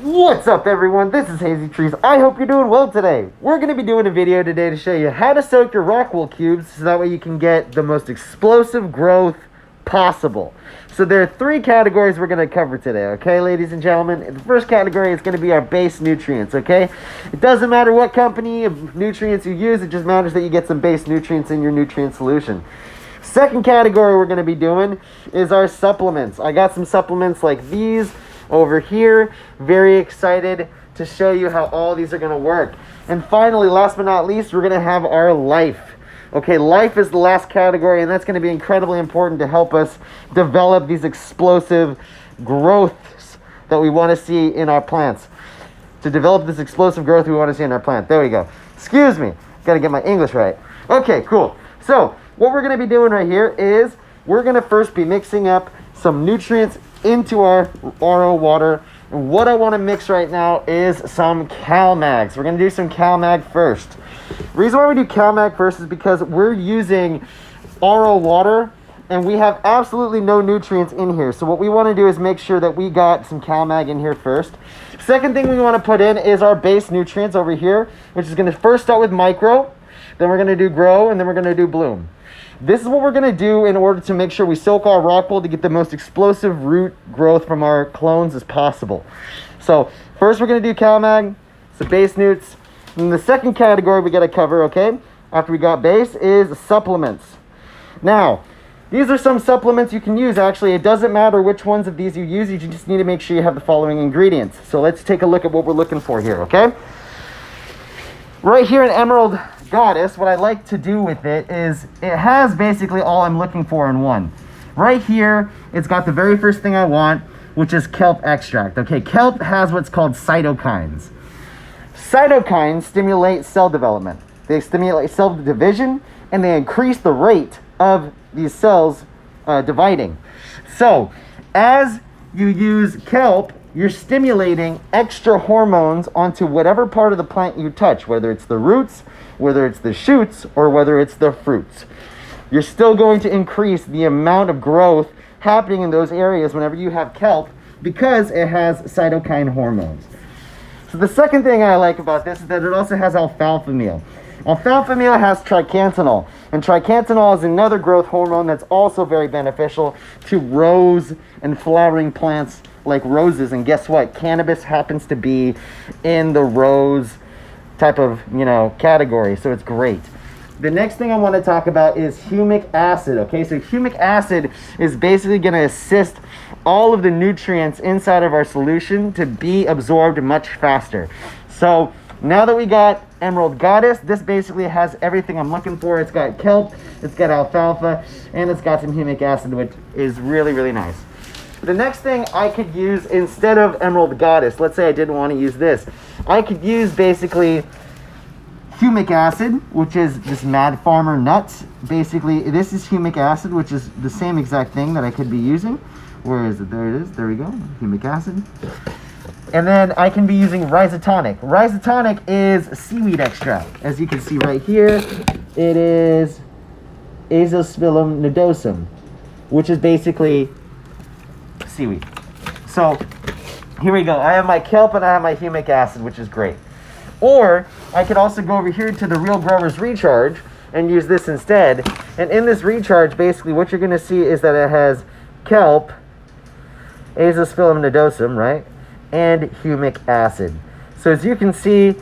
What's up, everyone? This is Hazy Trees. I hope you're doing well today. We're going to be doing a video today to show you how to soak your rockwool cubes so that way you can get the most explosive growth possible. So there are three categories we're going to cover today, okay, ladies and gentlemen? The first category is going to be our base nutrients, okay? It doesn't matter what company of nutrients you use, it just matters that you get some base nutrients in your nutrient solution. Second category we're going to be doing is our supplements. I got some supplements like these over here. Very excited to show you how all these are going to work. And finally, last but not least, we're going to have our life. Okay, life is the last category, and that's going to be incredibly important to help us develop these explosive growths that we want to see in our plants. To develop this explosive growth we want to see in our plant. There we go. Excuse me. Got to get my English right. Okay, cool. So what we're going to be doing right here is we're going to first be mixing up some nutrients into our RO water. And what I want to mix right now is some CalMags. We're going to do some CalMag first. The reason why we do CalMag first is because we're using RO water and we have absolutely no nutrients in here. So what we want to do is make sure that we got some CalMag in here first. Second thing we want to put in is our base nutrients over here, which is going to first start with micro, then we're going to do grow, and then we're going to do bloom. This is what we're going to do in order to make sure we soak our rockwool to get the most explosive root growth from our clones as possible. So first we're going to do CalMag, some base nutes. And the second category we got to cover, okay, after we got base, is supplements. Now, these are some supplements you can use. Actually, it doesn't matter which ones of these you use. You just need to make sure you have the following ingredients. So let's take a look at what we're looking for here, okay? Right here in Emerald Goddess, what I like to do with it is it has basically all I'm looking for in one. Right here, it's got the very first thing I want, which is kelp extract. Okay, kelp has what's called cytokines. Cytokines stimulate cell development. They stimulate cell division, and they increase the rate of these cells dividing. So, as you use kelp, you're stimulating extra hormones onto whatever part of the plant you touch, whether it's the roots, whether it's the shoots, or whether it's the fruits. You're still going to increase the amount of growth happening in those areas whenever you have kelp because it has cytokine hormones. So the second thing I like about this is that it also has alfalfa meal. Alfalfa meal has tricantanol, and tricantanol is another growth hormone that's also very beneficial to rose and flowering plants like roses. And guess what? Cannabis happens to be in the rose type of, category, so it's great. The next thing I want to talk about is humic acid. Okay, so humic acid is basically going to assist all of the nutrients inside of our solution to be absorbed much faster. So now that we got Emerald Goddess, this basically has everything I'm looking for. It's got kelp, it's got alfalfa, and it's got some humic acid, which is really, really nice. The next thing I could use instead of Emerald Goddess, let's say I didn't want to use this, I could use basically humic acid, which is just Mad Farmer nuts. Basically, this is humic acid, which is the same exact thing that I could be using. Where is it? There it is. There we go. Humic acid. And then I can be using rhizotonic. Rhizotonic is seaweed extract. As you can see right here, it is Azosphyllum nodosum, which is basically seaweed. So here we go. I have my kelp and I have my humic acid, which is great. Or I could also go over here to the Real Growers Recharge and use this instead. And in this recharge, basically what you're going to see is that it has kelp, Azosphyllum nodosum, right, and humic acid. So as you can see,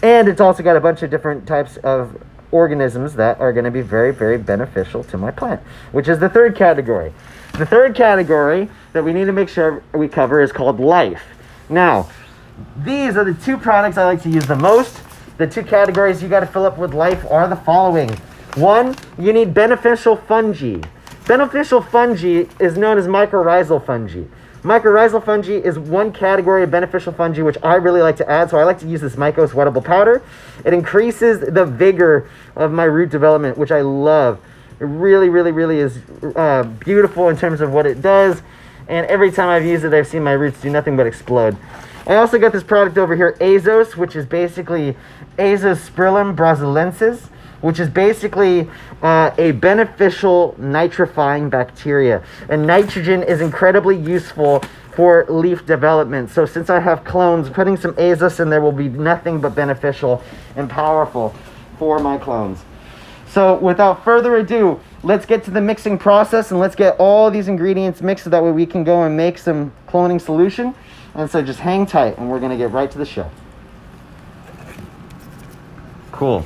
and it's also got a bunch of different types of organisms that are going to be very, very beneficial to my plant, which is the third category. The third category that we need to make sure we cover is called life. Now, these are the two products I like to use the most. The two categories you got to fill up with life are the following. One, you need beneficial fungi. Beneficial fungi is known as mycorrhizal fungi. Mycorrhizal fungi is one category of beneficial fungi which I really like to add, so I like to use this myco sweatable powder. It increases the vigor of my root development, which I love. It really, really, really is beautiful in terms of what it does, and every time I've used it, I've seen my roots do nothing but explode. I also got this product over here, Azos, which is basically Azospirillum brasilensis, which is basically a beneficial nitrifying bacteria. And nitrogen is incredibly useful for leaf development. So since I have clones, putting some azus in there will be nothing but beneficial and powerful for my clones. So without further ado, let's get to the mixing process and let's get all these ingredients mixed so that way we can go and make some cloning solution. And so just hang tight and we're gonna get right to the show. Cool.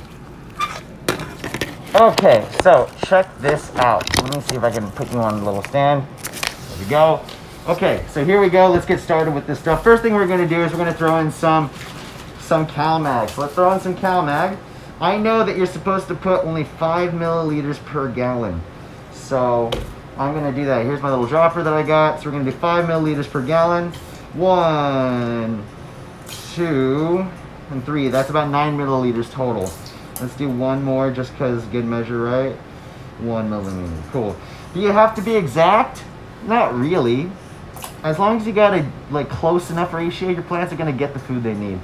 Okay, so check this out. Let me see if I can put you on a little stand. There we go. Okay, so here we go. Let's get started with this stuff. First thing we're gonna do is we're gonna throw in some CalMag. So let's throw in some CalMag. I know that you're supposed to put only 5 milliliters per gallon. So I'm gonna do that. Here's my little dropper that I got. So we're gonna do 5 milliliters per gallon. 1, 2, and 3. That's about 9 milliliters total. Let's do one more just because good measure, right? 1 millimeter. Cool. Do you have to be exact? Not really. As long as you got a close enough ratio, your plants are gonna get the food they need.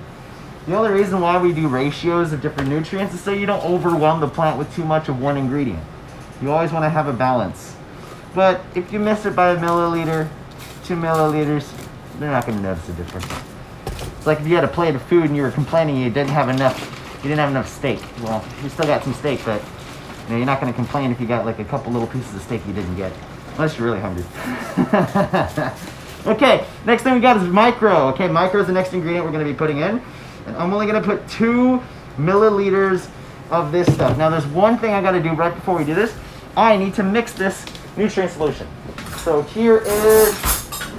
The only reason why we do ratios of different nutrients is so you don't overwhelm the plant with too much of one ingredient. You always want to have a balance. But if you miss it by a milliliter, 2 milliliters, they're not going to notice the difference. It's like if you had a plate of food and you were complaining you didn't have enough steak. Well, you still got some steak, but you're not going to complain if you got a couple little pieces of steak you didn't get. Unless you're really hungry. Okay, next thing we got is micro. Okay, micro is the next ingredient we're going to be putting in. And I'm only going to put 2 milliliters of this stuff. Now there's one thing I got to do right before we do this. I need to mix this nutrient solution. So here is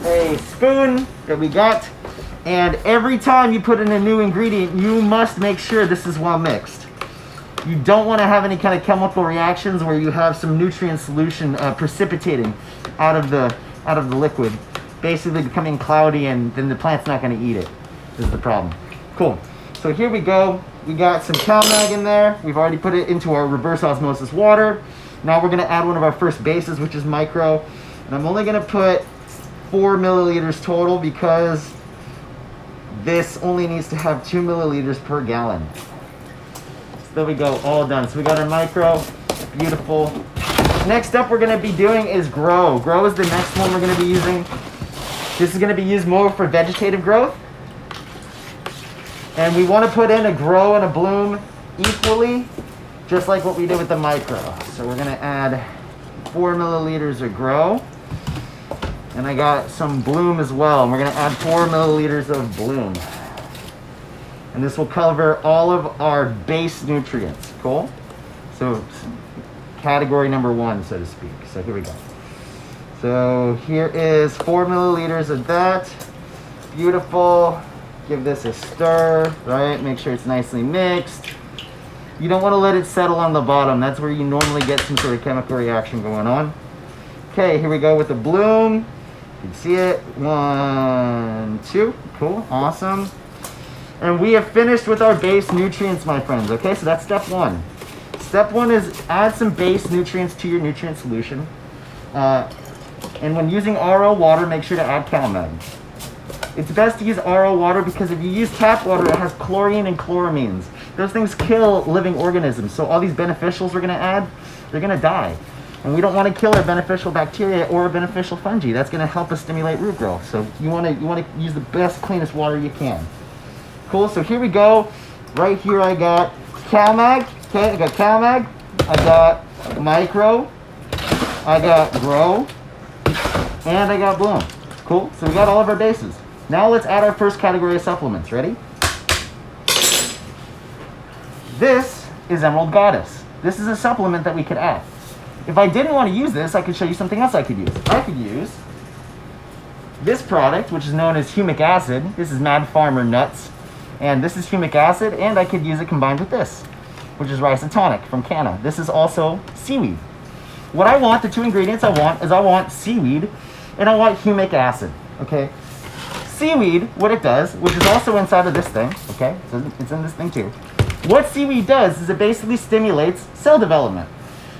a spoon that we got. And every time you put in a new ingredient, you must make sure this is well mixed. You don't want to have any kind of chemical reactions where you have some nutrient solution precipitating out of the liquid, basically becoming cloudy, and then the plant's not going to eat it. This is the problem. Cool. So here we go. We got some CalMag in there. We've already put it into our reverse osmosis water. Now we're going to add one of our first bases, which is micro. And I'm only going to put 4 milliliters total because this only needs to have 2 milliliters per gallon. So there we go, all done. So we got our micro. Beautiful. Next up we're going to be doing is grow. Grow is the next one we're going to be using. This is going to be used more for vegetative growth. And we want to put in a grow and a bloom equally, just like what we did with the micro. So we're going to add 4 milliliters of grow. And I got some bloom as well. And we're going to add 4 milliliters of bloom. And this will cover all of our base nutrients. Cool? So category number 1, so to speak. So here we go. So here is 4 milliliters of that. Beautiful. Give this a stir, right? Make sure it's nicely mixed. You don't want to let it settle on the bottom. That's where you normally get some sort of chemical reaction going on. Okay, here we go with the bloom. You can see it. 1, 2. Cool. Awesome. And we have finished with our base nutrients, my friends. Okay, so that's step 1. Step 1 is add some base nutrients to your nutrient solution. And when using RO water, make sure to add CalMag. It's best to use RO water because if you use tap water, it has chlorine and chloramines. Those things kill living organisms. So all these beneficials we're going to add, they're going to die. And we don't want to kill our beneficial bacteria or beneficial fungi. That's going to help us stimulate root growth. So you want to use the best, cleanest water you can. Cool. So here we go. Right here I got CalMag. Okay, I got CalMag. I got micro. I got grow. And I got bloom. Cool. So we got all of our bases. Now let's add our first category of supplements. Ready? This is Emerald Goddess. This is a supplement that we could add. If I didn't want to use this, I could show you something else I could use. I could use this product, which is known as humic acid. This is Mad Farmer Nuts. And this is humic acid, and I could use it combined with this, which is Rhizotonic from Canna. This is also seaweed. What I want, the 2 ingredients I want seaweed, and I want humic acid, okay? Seaweed, what it does, which is also inside of this thing, okay? So it's in this thing too. What seaweed does is it basically stimulates cell development.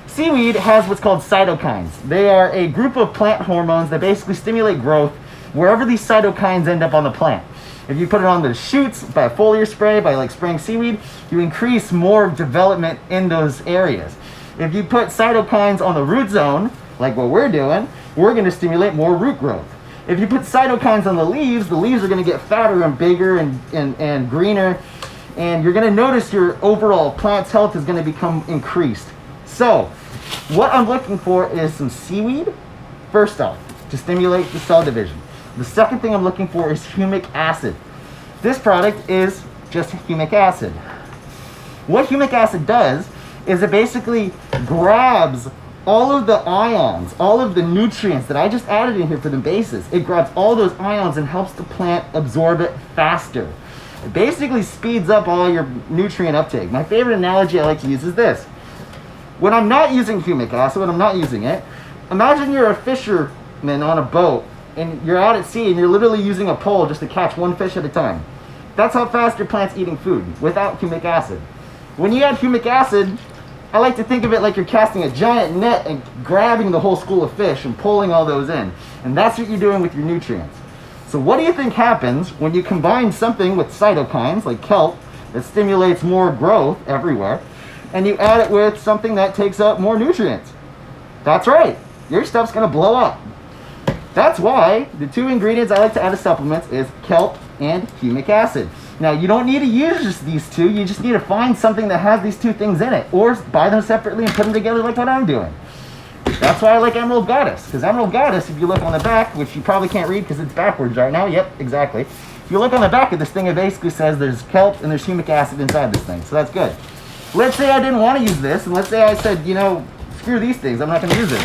Seaweed has what's called cytokines. They are a group of plant hormones that basically stimulate growth wherever these cytokines end up on the plant. If you put it on the shoots by a foliar spray, by spraying seaweed, you increase more development in those areas. If you put cytokines on the root zone, like what we're doing, we're going to stimulate more root growth. If you put cytokines on the leaves are going to get fatter and bigger and greener, and you're going to notice your overall plant's health is going to become increased. So what I'm looking for is some seaweed, first off, to stimulate the cell division. The second thing I'm looking for is humic acid. This product is just humic acid. What humic acid does is it basically grabs all of the ions, all of the nutrients that I just added in here for the bases. It grabs all those ions and helps the plant absorb it faster. It basically speeds up all your nutrient uptake. My favorite analogy I like to use is this. When I'm not using humic acid, when I'm not using it, imagine you're a fisherman on a boat and you're out at sea and you're literally using a pole just to catch one fish at a time. That's how fast your plant's eating food without humic acid. When you add humic acid, I like to think of it like you're casting a giant net and grabbing the whole school of fish and pulling all those in. And that's what you're doing with your nutrients. So what do you think happens when you combine something with cytokines like kelp that stimulates more growth everywhere, and you add it with something that takes up more nutrients? That's right, your stuff's gonna blow up. That's why the two ingredients I like to add to supplements is kelp and humic acid. Now you don't need to use just these two, you just need to find something that has these two things in it, or buy them separately and put them together like what I'm doing. That's why I like Emerald Goddess, because Emerald Goddess, if you look on the back, which you probably can't read because it's backwards right now, yep, exactly. If you look on the back of this thing, it basically says there's kelp and there's humic acid inside this thing, so that's good. Let's say I didn't want to use this, and let's say I said, you know, screw these things, I'm not going to use it.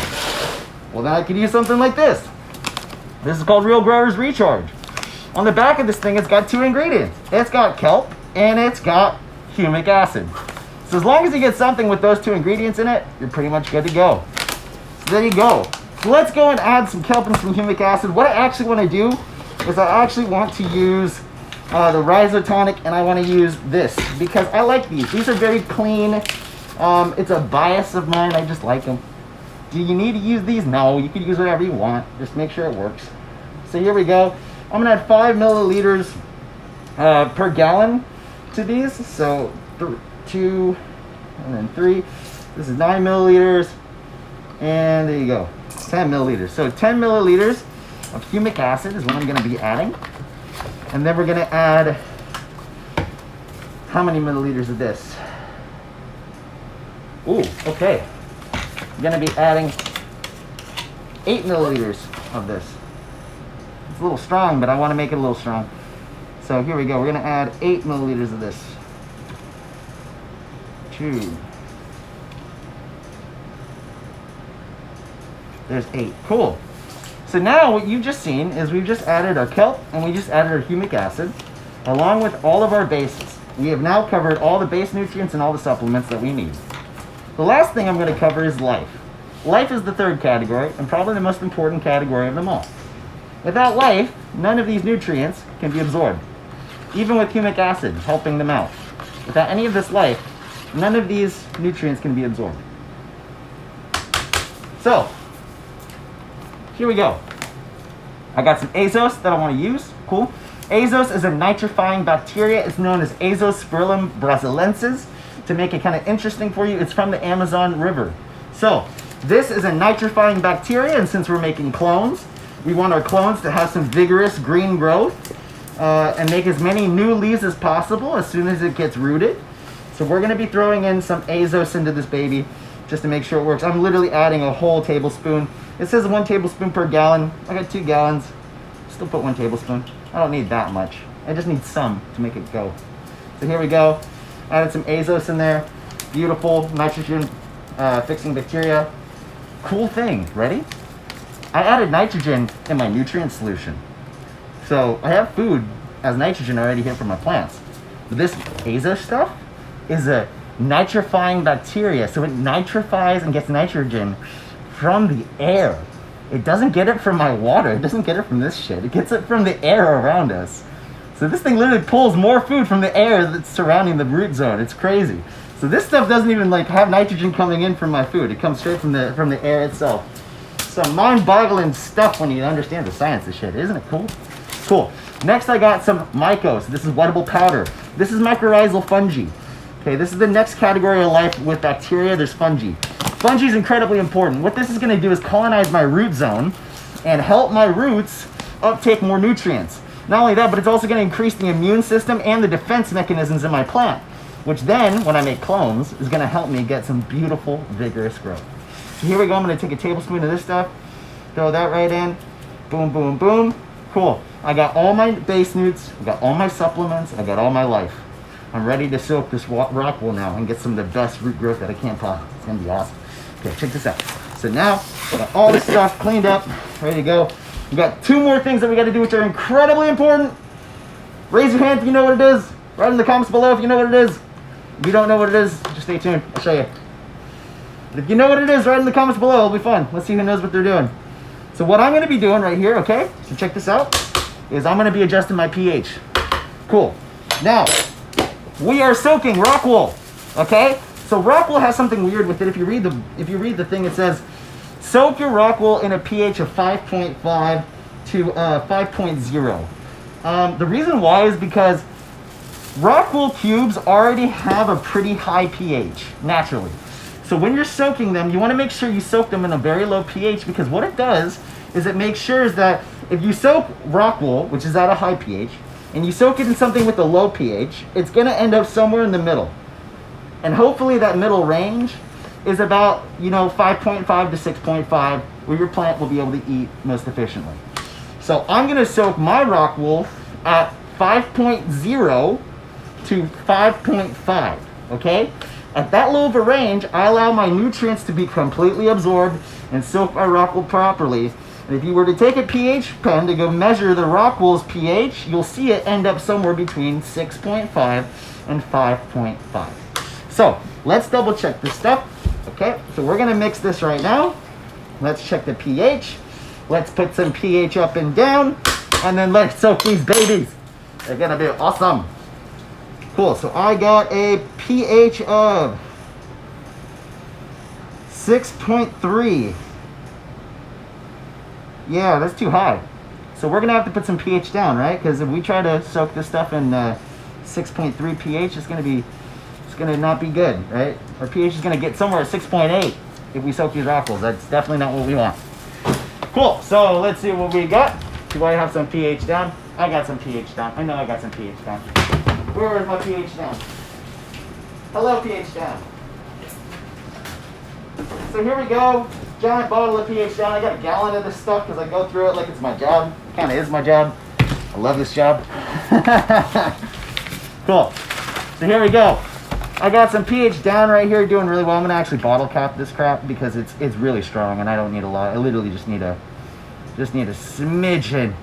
Well, then I could use something like this. This is called Real Growers Recharge. On the back of this thing, it's got two ingredients. It's got kelp and it's got humic acid. So as long as you get something with those two ingredients in it, you're pretty much good to go. So there you go. So let's go and add some kelp and some humic acid. What I actually want to do is I actually want to use the Rhizotonic, and I want to use this because I like these. These are very clean. It's a bias of mine. I just like them. Do you need to use these? No, you can use whatever you want. Just make sure it works. So here we go. I'm gonna add 5 milliliters per gallon to these. So 2 and then 3. This is 9 milliliters. And there you go, 10 milliliters. So 10 milliliters of humic acid is what I'm gonna be adding. And then we're gonna add, how many milliliters of this? Ooh, okay. I'm gonna be adding 8 milliliters of this. It's a little strong, but I wanna make it a little strong. So here we go, we're gonna add 8 milliliters of this. 2. There's 8, cool. So now what you've just seen is we've just added our kelp and we just added our humic acid along with all of our bases. We have now covered all the base nutrients and all the supplements that we need. The last thing I'm going to cover is life. Life is the third category and probably the most important category of them all. Without life, none of these nutrients can be absorbed, even with humic acid helping them out. Without any of this life, none of these nutrients can be absorbed. So, here we go. I got some azos that I want to use. Cool. Azos is a nitrifying bacteria. It's known as Azospirillum brasilensis. To make it kind of interesting for you, it's from the Amazon River. So this is a nitrifying bacteria, and since we're making clones, we want our clones to have some vigorous green growth and make as many new leaves as possible as soon as it gets rooted. So we're going to be throwing in some azos into this baby just to make sure it works. I'm literally adding a whole tablespoon. It says 1 tablespoon per gallon. I got 2 gallons. Still put 1 tablespoon. I don't need that much. I just need some to make it go. So here we go. Added some azos in there. Beautiful nitrogen fixing bacteria. Cool thing. Ready? I added nitrogen in my nutrient solution. So I have food as nitrogen already here for my plants. But this azo stuff is a nitrifying bacteria. So it nitrifies and gets nitrogen from the air. It doesn't get it from my water. It doesn't get it from this shit. It gets it from the air around us. So this thing literally pulls more food from the air that's surrounding the root zone. It's crazy. So this stuff doesn't even like have nitrogen coming in from my food. It comes straight from the air itself. Some mind-boggling stuff when you understand the science of shit. Isn't it cool? Cool. Next I got some mycos. This is wettable powder. This is mycorrhizal fungi. Okay, this is the next category of life with bacteria. There's fungi. Fungi is incredibly important. What this is going to do is colonize my root zone and help my roots uptake more nutrients. Not only that, but it's also going to increase the immune system and the defense mechanisms in my plant, which then, when I make clones, is going to help me get some beautiful, vigorous growth. So here we go. I'm going to take a tablespoon of this stuff, throw that right in. Boom, boom, boom. Cool. I got all my base newts, I got all my supplements, I got all my life. I'm ready to soak this rock wool now and get some of the best root growth that I can possibly. It's going to be awesome. Okay, check this out. So now, I got all this stuff cleaned up, ready to go. We got 2 more things that we got to do, which are incredibly important. Raise your hand if you know what it is. Write in the comments below if you know what it is. If you don't know what it is, just stay tuned. I'll show you. But if you know what it is, write in the comments below. It'll be fun. Let's see who knows what they're doing. So what I'm going to be doing right here, okay? So check this out. Is I'm going to be adjusting my pH. Cool. Now, we are soaking rock wool. Okay? So rock wool has something weird with it. If you read the thing, it says soak your rock wool in a pH of 5.5 to 5.0. The reason why is because rock wool cubes already have a pretty high pH naturally. So when you're soaking them, you want to make sure you soak them in a very low pH, because what it does is it makes sure that if you soak rock wool, which is at a high pH, and you soak it in something with a low pH, it's going to end up somewhere in the middle. And hopefully that middle range is about, 5.5 to 6.5, where your plant will be able to eat most efficiently. So I'm going to soak my rock wool at 5.0 to 5.5, okay? At that low of a range, I allow my nutrients to be completely absorbed and soak my rock wool properly. And if you were to take a pH pen to go measure the rock wool's pH, you'll see it end up somewhere between 6.5 and 5.5. So let's double check this stuff. Okay, so we're gonna mix this right now. Let's check the pH. Let's put some pH up and down, and then let's soak these babies. They're gonna be awesome. Cool, so I got a pH of 6.3. Yeah, that's too high. So we're gonna have to put some pH down, right? Because if we try to soak this stuff in 6.3 pH, it's gonna not be good, right? Our pH is gonna get somewhere at 6.8 if we soak these rock wools. That's definitely not what we want. Cool, so let's see what we got. Do I have some pH down? I got some pH down. I know I got some pH down. Where is my pH down? Hello, pH down. So here we go. Giant bottle of pH down. I got a gallon of this stuff because I go through it like it's my job. It kind of is my job. I love this job. Cool. So here we go. I got some pH down right here, doing really well. I'm gonna actually bottle cap this crap because it's really strong and I don't need a lot. I literally just need a smidgen.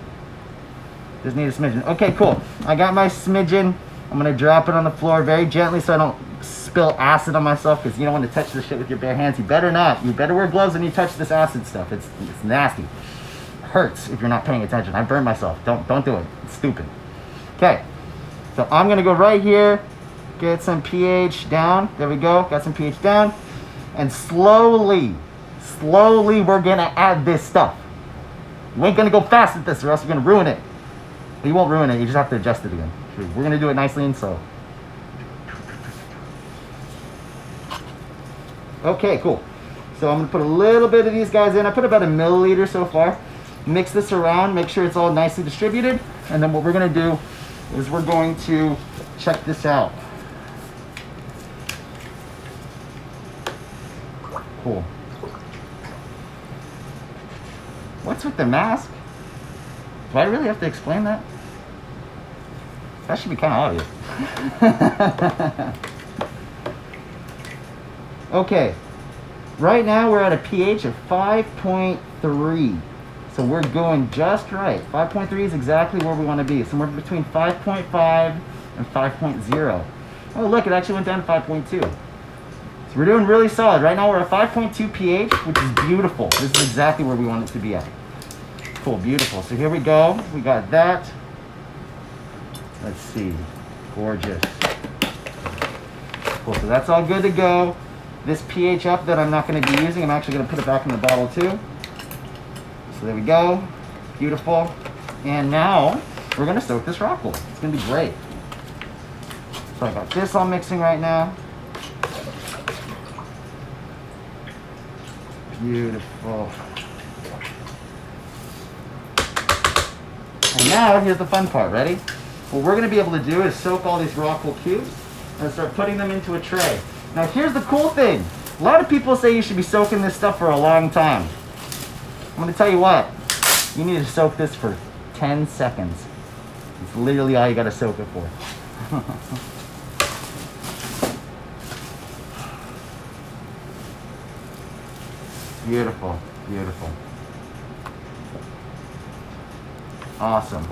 Just need a smidgen. Okay, cool. I got my smidgen. I'm gonna drop it on the floor very gently so I don't spill acid on myself, because you don't want to touch this shit with your bare hands. You better not. You better wear gloves when you touch this acid stuff. It's nasty. It hurts if you're not paying attention. I burned myself. Don't do it. It's stupid. Okay. So I'm gonna go right here, get some pH down. There we go. Got some pH down. And slowly we're gonna add this stuff. You ain't gonna go fast with this or else you're gonna ruin it. But you won't ruin it. You just have to adjust it again. We're gonna do it nicely and slow. Okay, cool. So I'm gonna put a little bit of these guys in. I put about 1 milliliter so far. Mix this around, make sure it's all nicely distributed. And then what we're gonna do is we're going to check this out. Cool. What's with the mask? Do I really have to explain that? That should be kind of obvious. Okay, right now we're at a pH of 5.3. So we're going just right. 5.3 is exactly where we want to be. Somewhere between 5.5 and 5.0. Oh look, it actually went down to 5.2. So we're doing really solid. Right now we're at 5.2 pH, which is beautiful. This is exactly where we want it to be at. Cool, beautiful. So here we go. We got that. Let's see. Gorgeous. Cool, so that's all good to go. This pH up that I'm not going to be using, I'm actually going to put it back in the bottle too. So there we go. Beautiful. And now we're going to soak this rock wool. It's going to be great. So I got this all mixing right now. Beautiful. now, here's the fun part. Ready? What we're going to be able to do is soak all these rockwool cubes and start putting them into a tray. Now, here's the cool thing. A lot of people say you should be soaking this stuff for a long time. I'm going to tell you what. You need to soak this for 10 seconds. It's literally all you got to soak it for. Beautiful, beautiful. Awesome.